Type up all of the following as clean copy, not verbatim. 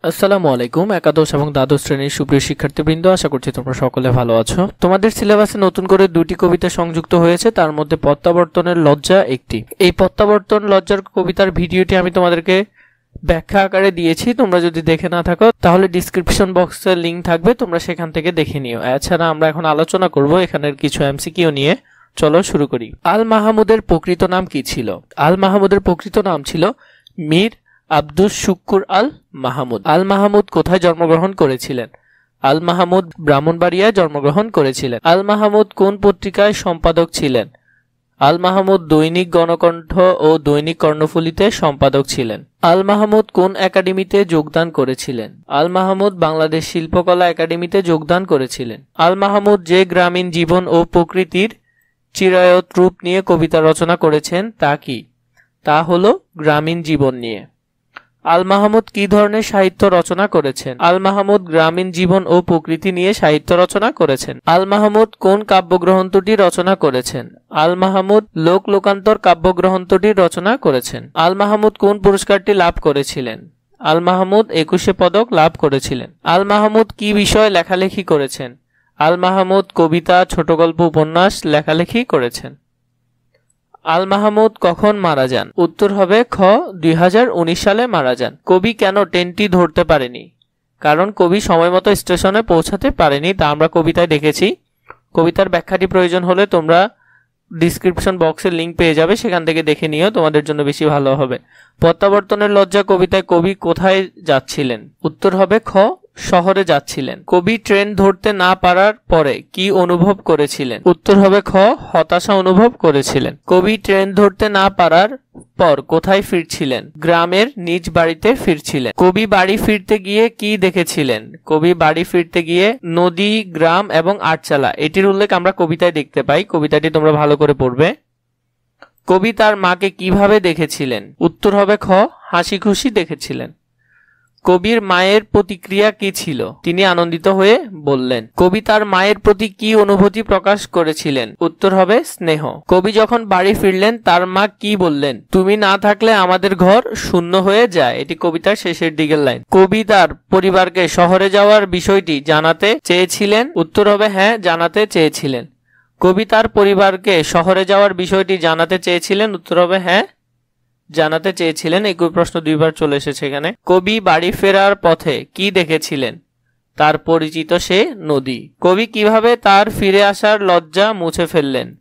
আসসালামু আলাইকুম। একাদশ এবং দ্বাদশ শ্রেণীর সুপ্রিয় শিক্ষার্থীবৃন্দ, আশা করছি তোমরা সকলে ভালো আছো। তোমাদের সিলেবাসে নতুন করে দুটি কবিতা সংযুক্ত হয়েছে, তার মধ্যে প্রত্যাবর্তনের লজ্জা একটি। এই প্রত্যাবর্তন লজ্জার কবিতার ভিডিওটি আমি তোমাদেরকে ব্যাখ্যা আকারে দিয়েছি। তোমরা যদি দেখে না থাকো তাহলে ডিসক্রিপশন বক্সে লিংক থাকবে, তোমরা সেখান থেকে দেখে নিও। এছাড়া আমরা এখন আলোচনা করব এখানের কিছু এমসিকিউ নিয়ে। চলো শুরু করি। আল মাহমুদের প্রকৃত নাম কি ছিল? আল মাহমুদের প্রকৃত নাম ছিল মীর আব্দুস শুক্কুর আল মাহমুদ। আল মাহমুদ কোথায় জন্মগ্রহণ করেছিলেন? আল মাহমুদ ব্রাহ্মণবাড়িয়ায় জন্মগ্রহণ করেছিলেন। আল মাহমুদ কোন পত্রিকায় সম্পাদক ছিলেন? আল মাহমুদ দৈনিক গণকণ্ঠ ও দৈনিক কর্ণফুলীতে সম্পাদক ছিলেন। আল মাহমুদ কোন একাডেমিতে যোগদান করেছিলেন? আল মাহমুদ বাংলাদেশ শিল্পকলা একাডেমিতে যোগদান করেছিলেন। আল মাহমুদ যে গ্রামীণ জীবন ও প্রকৃতির চিরায়ত রূপ নিয়ে কবিতা রচনা করেছেন তা কি? তা হলো গ্রামীণ জীবন নিয়ে। আল মাহমুদ কি ধরনের সাহিত্য রচনা করেছেন? আল মাহমুদ গ্রামীণ জীবন ও প্রকৃতি নিয়ে সাহিত্য রচনা করেছেন। আল মাহমুদ কোন কাব্যগ্রন্থটি রচনা করেছেন? আল মাহমুদ লোকান্তর কাব্যগ্রন্থটি রচনা করেছেন। আল মাহমুদ কোন পুরস্কারটি লাভ করেছিলেন? আল মাহমুদ 21 পদক লাভ করেছিলেন। আল মাহমুদ কি বিষয়ে লেখালেখি করেছেন? আল মাহমুদ কবিতা, ছোট গল্প, উপন্যাস লেখালেখি করেছেন। আল মাহমুদ কখন মারা যান? উত্তর হবে খ 2019 সালে মারা যান। কবি কেন ট্রেনটি ধরতে পারেনি? কারণ কবি সময়মতো স্টেশনে পৌঁছাতে পারেনি, তা আমরা কবিতায় দেখেছি। কবিতার ব্যাখ্যাটি প্রয়োজন হলে তোমরা ডিসক্রিপশন বক্সের লিংক পেয়ে যাবে, সেখান থেকে দেখে নিও, তোমাদের জন্য বেশি ভালো হবে। প্রত্যাবর্তনের লজ্জা কবিতায় কবি কোথায় যাচ্ছিলেন? উত্তর হবে খ শহরে যাচ্ছিলেন। কবি ট্রেন ধরতে না পারার পরে কি অনুভব করেছিলেন? উত্তর হবে খ হতাশা অনুভব করেছিলেন। কবি ট্রেন ধরতে না পারার পর কোথায় ফিরছিলেন? গ্রামের নিজ বাড়িতে ফিরছিলেন। কবি বাড়ি ফিরতে গিয়ে কি দেখেছিলেন? কবি বাড়ি ফিরতে গিয়ে নদী, গ্রাম এবং আটচালা এটির উল্লেখ আমরা কবিতায় দেখতে পাই। কবিতাটি তোমরা ভালো করে পড়বে। কবি তার মাকে কিভাবে দেখেছিলেন? উত্তর হবে খ হাসি খুশি দেখেছিলেন। কবির মায়ের প্রতিক্রিয়া কি ছিল? তিনি আনন্দিত হয়ে বললেন। কবি তার মায়ের প্রতি কি অনুভূতি প্রকাশ করেছিলেন? উত্তর হবে স্নেহ। কবি যখন বাড়ি ফিরলেন তার মা কি বললেন? তুমি না থাকলে আমাদের ঘর শূন্য হয়ে যায়। এটি কবিতার শেষের দিকের লাইন। কবি তার পরিবারকে শহরে যাওয়ার বিষয়টি জানাতে চেয়েছিলেন। উত্তর হবে হ্যাঁ, জানাতে চেয়েছিলেন। কবি তার পরিবারকে শহরে যাওয়ার বিষয়টি জানাতে চেয়েছিলেন। উত্তর হবে হ্যাঁ, জানাতে চেয়েছিলেন। একই প্রশ্ন দুইবার চলে এসেছে এখানে। কবি বাড়ি ফেরার পথে কি দেখেছিলেন? তার পরিচিত সে নদী। কবি কিভাবে তার ফিরে আসার লজ্জা মুছে ফেললেন?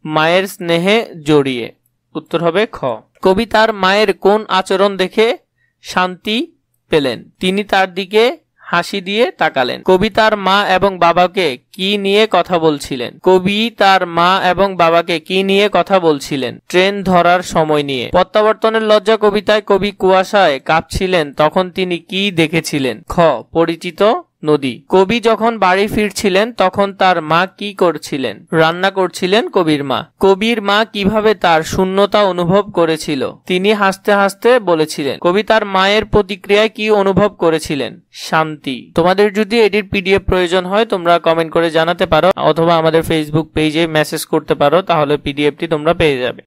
মায়ের স্নেহে জড়িয়ে। উত্তর হবে খ। কবি তার মায়ের কোন আচরণ দেখে শান্তি পেলেন? তিনি তার দিকে হাসি দিয়ে তাকালেন। কবি তার মা এবং বাবাকে কি নিয়ে কথা বলছিলেন? কবি তার মা এবং বাবাকে কি নিয়ে কথা বলছিলেন? ট্রেন ধরার সময় নিয়ে। প্রত্যাবর্তনের লজ্জা কবিতায় কবি কুয়াশায় কাঁপছিলেন, তখন তিনি কি দেখেছিলেন? খ পরিচিত নদী। কবি যখন বাড়ি ফিরছিলেন তখন তার মা কি করছিলেন? রান্না করছিলেন কবির মা। কবির মা কিভাবে তার শূন্যতা অনুভব করেছিল? তিনি হাসতে হাসতে বলেছিলেন। কবি তার মায়ের প্রতিক্রিয়ায় কি অনুভব করেছিলেন? শান্তি। তোমাদের যদি এটির পিডিএফ প্রয়োজন হয় তোমরা কমেন্ট করে জানাতে পারো, অথবা আমাদের ফেসবুক পেজে মেসেজ করতে পারো, তাহলে পিডিএফটি তোমরা পেয়ে যাবে।